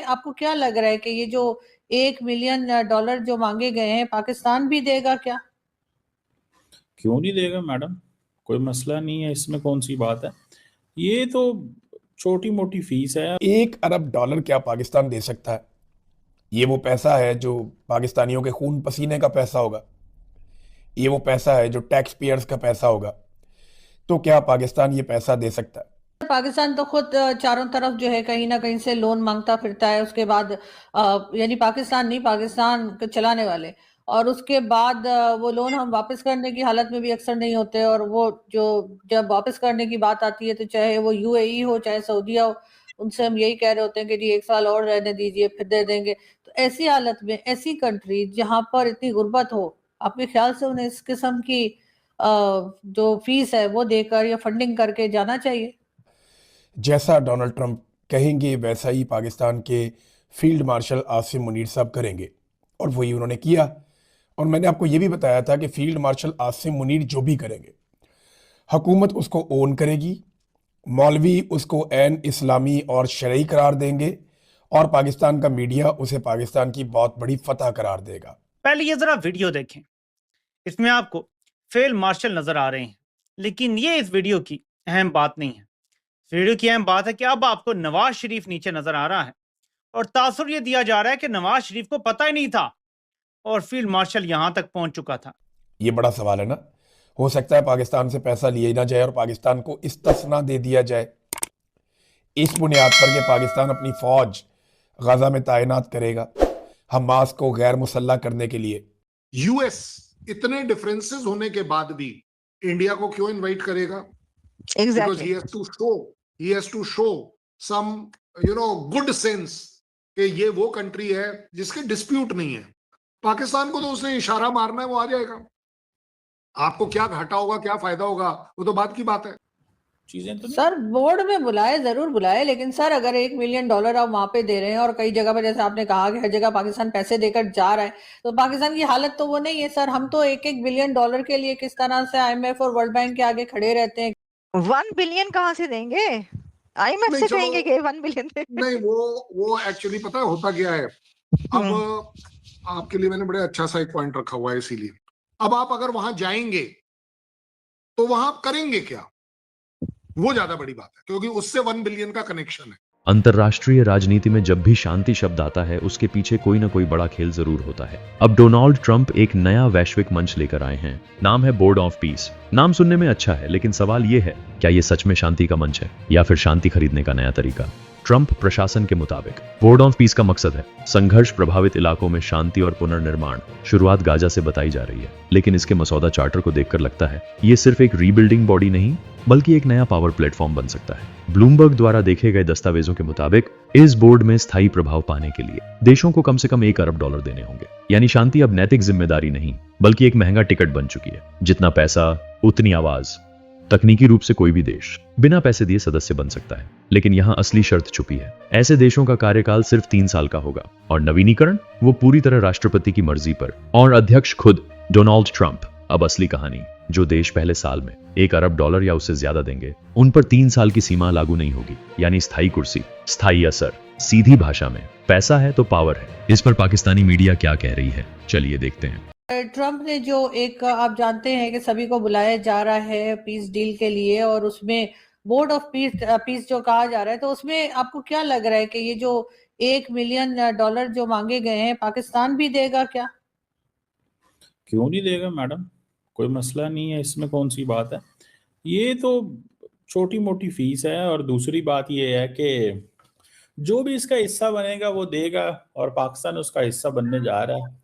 आपको क्या लग रहा है कि ये जो $1 मिलियन जो मांगे गए हैं पाकिस्तान भी देगा क्या? क्यों नहीं देगा मैडम, कोई मसला नहीं है, इसमें कौन सी बात है। ये तो छोटी मोटी फीस है। $1 अरब क्या पाकिस्तान दे सकता है? ये वो पैसा है जो पाकिस्तानियों के खून पसीने का पैसा होगा। ये वो पैसा है जो टैक्स पेयर्स का पैसा होगा। तो क्या पाकिस्तान ये पैसा दे सकता है? पाकिस्तान तो खुद चारों तरफ जो है कहीं ना कहीं से लोन मांगता फिरता है। उसके बाद यानी पाकिस्तान नहीं, पाकिस्तान के चलाने वाले। और उसके बाद वो लोन हम वापस करने की हालत में भी अक्सर नहीं होते। और वो जो जब वापस करने की बात आती है तो चाहे वो यूएई हो चाहे सऊदीया हो, उनसे हम यही कह रहे होते हैं कि जी 1 साल और रहने दीजिए फिर दे देंगे। तो ऐसी हालत में ऐसी कंट्री जहां पर इतनी गुर्बत हो, आपके ख्याल से उन्हें इस किस्म की जो फीस है वो देकर या फंडिंग करके जाना चाहिए? जैसा डोनाल्ड ट्रंप कहेंगे वैसा ही पाकिस्तान के फील्ड मार्शल आसिम मुनीर साहब करेंगे, और वही उन्होंने किया। और मैंने आपको ये भी बताया था कि फील्ड मार्शल आसिम मुनीर जो भी करेंगे, हुकूमत उसको ओन करेगी, मौलवी उसको एन इस्लामी और शरई करार देंगे, और पाकिस्तान का मीडिया उसे पाकिस्तान की बहुत बड़ी फतह करार देगा। पहले ये जरा वीडियो देखें, इसमें आपको फील्ड मार्शल नजर आ रहे हैं, लेकिन ये इस वीडियो की अहम बात नहीं है। वीडियो की अहम बात है कि अब आपको नवाज शरीफ नीचे नजर आ रहा है और तासुर ये दिया जा रहा है कि नवाज शरीफ को पता ही नहीं था और फील्ड मार्शल यहां तक पहुंच चुका था। ये बड़ा सवाल है ना। हो सकता है पाकिस्तान से पैसा लिए ना जाए और पाकिस्तान को इस्तिस्ना दे दिया जाए, इस बुनियाद पर कि पाकिस्तान अपनी फौज गजा में तैनात करेगा हमास को गैर मुसल्ला करने के लिए। यूएस इतने डिफरेंसेस होने के बाद भी इंडिया को क्यों इनवाइट करेगा? Because he has to show some good sense कि ये वो कंट्री है जिसके डिस्प्यूट नहीं है। पाकिस्तान को तो उसने इशारा मारना है, वो आ जाएगा। आपको क्या घाटा होगा, क्या फायदा होगा, वो तो बात की बात है। चीजें तो सर बोर्ड में बुलाए, जरूर बुलाए, लेकिन सर अगर $1 मिलियन आप वहां पे दे रहे हैं और कई जगह पर जैसे आपने कहा कि हर जगह पाकिस्तान पैसे देकर जा रहा है, तो पाकिस्तान की हालत तो वो नहीं है सर। हम तो $1 बिलियन के लिए किस तरह से आईएमएफ और वर्ल्ड बैंक के आगे खड़े रहते हैं। 1 बिलियन कहाँ से देंगे? आईएमएफ नहीं से चलो, कहेंगे कि 1 बिलियन दे। नहीं वो एक्चुअली पता है होता क्या है। अब आपके लिए मैंने बड़े अच्छा सा एक पॉइंट रखा हुआ है, इसीलिए अब आप अगर वहां जाएंगे तो वहां करेंगे क्या, वो ज्यादा बड़ी बात है, क्योंकि उससे 1 बिलियन का कनेक्शन है। अंतर्राष्ट्रीय राजनीति में जब भी शांति शब्द आता है उसके पीछे कोई ना कोई बड़ा खेल जरूर होता है। अब डोनाल्ड ट्रंप एक नया वैश्विक मंच लेकर आए हैं, नाम है बोर्ड ऑफ पीस। नाम सुनने में अच्छा है, लेकिन सवाल ये है, क्या ये सच में शांति का मंच है या फिर शांति खरीदने का नया तरीका? ट्रंप प्रशासन के मुताबिक बोर्ड ऑफ पीस का मकसद है संघर्ष प्रभावित इलाकों में शांति और पुनर्निर्माण। शुरुआत गाजा से बताई जा रही है, लेकिन इसके मसौदा चार्टर को देखकर लगता है ये सिर्फ एक रीबिल्डिंग बॉडी नहीं बल्कि एक नया पावर प्लेटफॉर्म बन सकता है। ब्लूमबर्ग द्वारा देखे गए दस्तावेजों के मुताबिक इस बोर्ड में स्थायी प्रभाव पाने के लिए देशों को कम से कम $1 अरब देने होंगे। यानी शांति अब नैतिक जिम्मेदारी नहीं बल्कि एक महंगा टिकट बन चुकी है। जितना पैसा उतनी आवाज। तकनीकी रूप से कोई भी देश बिना पैसे दिए सदस्य बन सकता है, लेकिन यहाँ असली शर्त छुपी है। ऐसे देशों का कार्यकाल सिर्फ 3 साल का होगा और नवीनीकरण वो पूरी तरह राष्ट्रपति की मर्जी पर। और अध्यक्ष खुद डोनाल्ड ट्रंप। अब असली कहानी, जो देश पहले साल में $1 अरब या उससे ज्यादा देंगे उन पर 3 साल की सीमा लागू नहीं होगी। यानी स्थायी कुर्सी, स्थायी असर। सीधी भाषा में पैसा है तो पावर है। इस पर पाकिस्तानी मीडिया क्या कह रही है, चलिए देखते हैं। ट्रंप ने जो एक आप जानते हैं कि सभी को बुलाया जा रहा है पीस डील के लिए, और उसमें बोर्ड ऑफ पीस जो कहा जा रहा है, तो उसमें आपको क्या लग रहा है कि ये जो $1 मिलियन जो मांगे गए हैं पाकिस्तान भी देगा क्या? क्यों नहीं देगा मैडम, कोई मसला नहीं है, इसमें कौन सी बात है। ये तो छोटी मोटी फीस है। और दूसरी बात ये है कि जो भी इसका हिस्सा बनेगा वो देगा, और पाकिस्तान उसका हिस्सा बनने जा रहा है।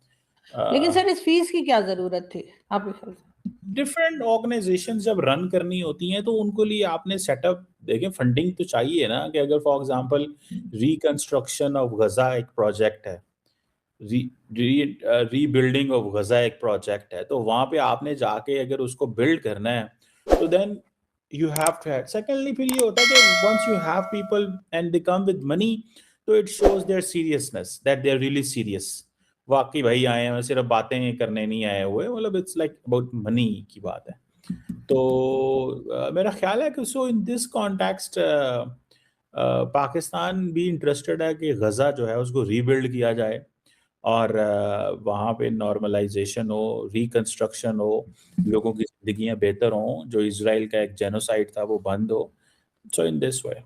लेकिन सर इस फीस की क्या जरूरत थी आपके ख्याल से? डिफरेंट ऑर्गेनाइजेशन जब रन करनी होती हैं तो उनको लिए आपने सेटअप देखें, फंडिंग तो चाहिए ना। कि अगर फॉर एग्जांपल रिकंस्ट्रक्शन ऑफ गजा एक प्रोजेक्ट है, रीबिल्डिंग ऑफ गजा एक प्रोजेक्ट है, तो वहां पे आपने जाके अगर उसको बिल्ड करना है तो then you have to have. Secondly फिर ये होता है कि once you have people and they come with money, तो it shows their seriousness that they are really serious. वाकई भाई आए हैं, सिर्फ बातें करने नहीं आए हुए, मतलब इट्स लाइक अबाउट मनी की बात है। तो मेरा ख्याल है कि सो इन दिस कॉन्टेक्स्ट पाकिस्तान भी इंटरेस्टेड है कि गजा जो है उसको रीबिल्ड किया जाए और वहाँ पे नॉर्मलाइजेशन हो, रिकंस्ट्रक्शन हो, लोगों की जिंदगियां बेहतर हों, जो इजराइल का एक जेनोसाइड था वो बंद हो। सो इन दिस वे।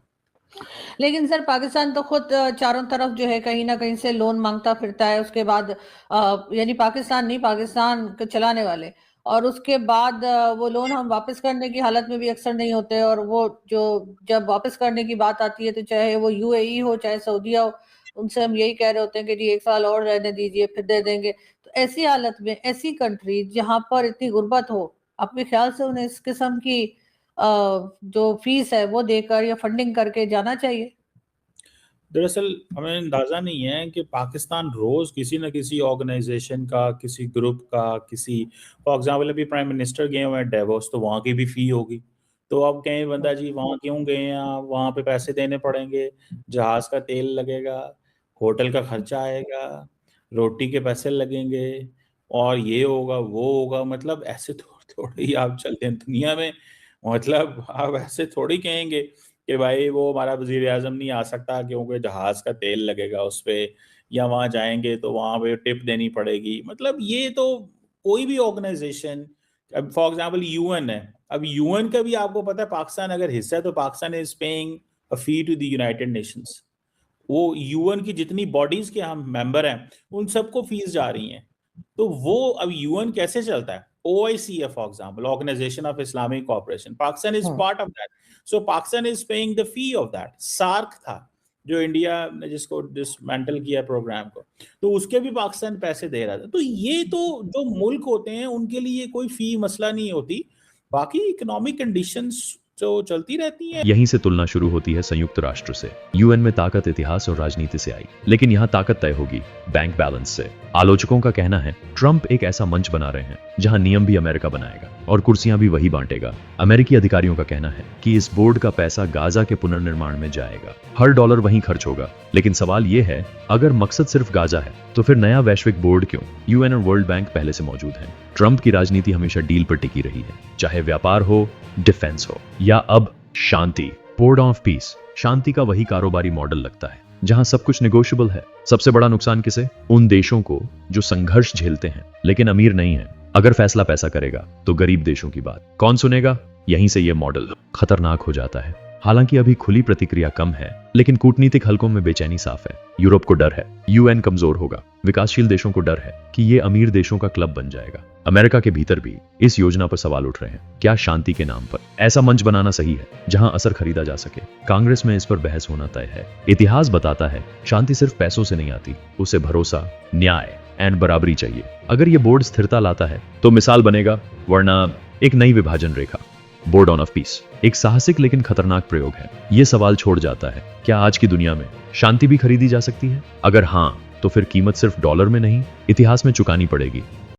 लेकिन सर पाकिस्तान तो खुद चारों तरफ जो है कहीं ना कहीं से लोन मांगता फिरता है, उसके बाद यानी पाकिस्तान नहीं, पाकिस्तान के चलाने वाले, और उसके बाद वो लोन हम वापस करने की हालत में भी अक्सर नहीं होते। और वो जो जब वापस करने की बात आती है तो चाहे वो यूएई हो चाहे सऊदीया हो, उनसे हम यही कह रहे होते हैं कि जी 1 साल और रहने दीजिए फिर दे देंगे। तो ऐसी हालत में ऐसी कंट्री जहां पर इतनी गुर्बत हो, आपके ख्याल से उन्हें इस किस्म की जो फीस है वो देकर या फंडिंग करके जाना चाहिए? दरअसल हमें अंदाजा नहीं है कि पाकिस्तान रोज किसी न किसी ऑर्गेनाइजेशन का, किसी ग्रुप का, किसी, फॉर एग्जांपल अभी प्राइम मिनिस्टर गए हुए हैं डेवोस, तो वहाँ की भी फी होगी। तो अब कहें बंदा जी वहाँ क्यों गए हैं आप, वहाँ पे पैसे देने पड़ेंगे, जहाज का तेल लगेगा, होटल का खर्चा आएगा, रोटी के पैसे लगेंगे, और ये होगा वो होगा। मतलब ऐसे थोड़ी ही आप चलते हैं दुनिया में। मतलब आप ऐसे थोड़ी कहेंगे कि भाई वो हमारा वजीर आजम नहीं आ सकता क्योंकि जहाज का तेल लगेगा उस पे, या वहाँ जाएंगे तो वहाँ पे टिप देनी पड़ेगी। मतलब ये तो कोई भी ऑर्गेनाइजेशन, अब फॉर एग्जांपल यूएन है, अब यूएन का भी आपको पता है पाकिस्तान अगर हिस्सा है तो Pakistan is paying a fee to the United Nations. वो यूएन की जितनी बॉडीज के हम मेंबर हैं उन सबको फीस जा रही हैं। तो वो अब यूएन कैसे चलता है, OIC है for example, organisation of Islamic cooperation, Pakistan is part of that. So Pakistan is paying the fee of that. SAARC था जो इंडिया ने जिसको डिसमेंटल किया प्रोग्राम को, तो उसके भी पाकिस्तान पैसे दे रहा था। तो ये तो जो मुल्क होते हैं उनके लिए कोई फी मसला नहीं होती, बाकी इकोनॉमिक कंडीशंस जो चलती रहती हैं। यहीं से तुलना शुरू होती है संयुक्त राष्ट्र से। यूएन में ताकत इतिहास और राजनीति से आई, लेकिन यहाँ ताकत तय होगी बैंक बैलेंस से। आलोचकों का कहना है ट्रंप एक ऐसा मंच बना रहे हैं जहां नियम भी अमेरिका बनाएगा और कुर्सियां भी वही बांटेगा। अमेरिकी अधिकारियों का कहना है कि इस बोर्ड का पैसा गाजा के पुनर्निर्माण में जाएगा, हर डॉलर वहीं खर्च होगा। लेकिन सवाल यह है, अगर मकसद सिर्फ गाजा है तो फिर नया वैश्विक बोर्ड क्यों? यूएन और वर्ल्ड बैंक पहले से मौजूद है। ट्रंप की राजनीति हमेशा डील पर टिकी रही है, चाहे व्यापार हो, डिफेंस हो या अब शांति। बोर्ड ऑफ पीस शांति का वही कारोबारी मॉडल लगता है जहां सब कुछ नेगोशिएबल है। सबसे बड़ा नुकसान किसे? उन देशों को जो संघर्ष झेलते हैं लेकिन अमीर नहीं है। अगर फैसला पैसा करेगा तो गरीब देशों की बात कौन सुनेगा? यहीं से यह मॉडल खतरनाक हो जाता है। हालांकि अभी खुली प्रतिक्रिया कम है, लेकिन कूटनीतिक हलकों में बेचैनी साफ है। यूरोप को डर है यूएन कमजोर होगा, विकासशील देशों को डर है कि ये अमीर देशों का क्लब बन जाएगा। अमेरिका के भीतर भी इस योजना पर सवाल उठ रहे हैं, क्या शांति के नाम पर ऐसा मंच बनाना सही है जहां असर खरीदा जा सके? कांग्रेस में इस पर बहस होना तय है। इतिहास बताता है शांति सिर्फ पैसों से नहीं आती, उसे भरोसा, न्याय एंड बराबरी चाहिए। अगर ये बोर्ड स्थिरता लाता है तो मिसाल बनेगा, वरना एक नई विभाजन रेखा। बोर्ड ऑफ पीस एक साहसिक लेकिन खतरनाक प्रयोग है। यह सवाल छोड़ जाता है, क्या आज की दुनिया में शांति भी खरीदी जा सकती है? अगर हां, तो फिर कीमत सिर्फ डॉलर में नहीं, इतिहास में चुकानी पड़ेगी।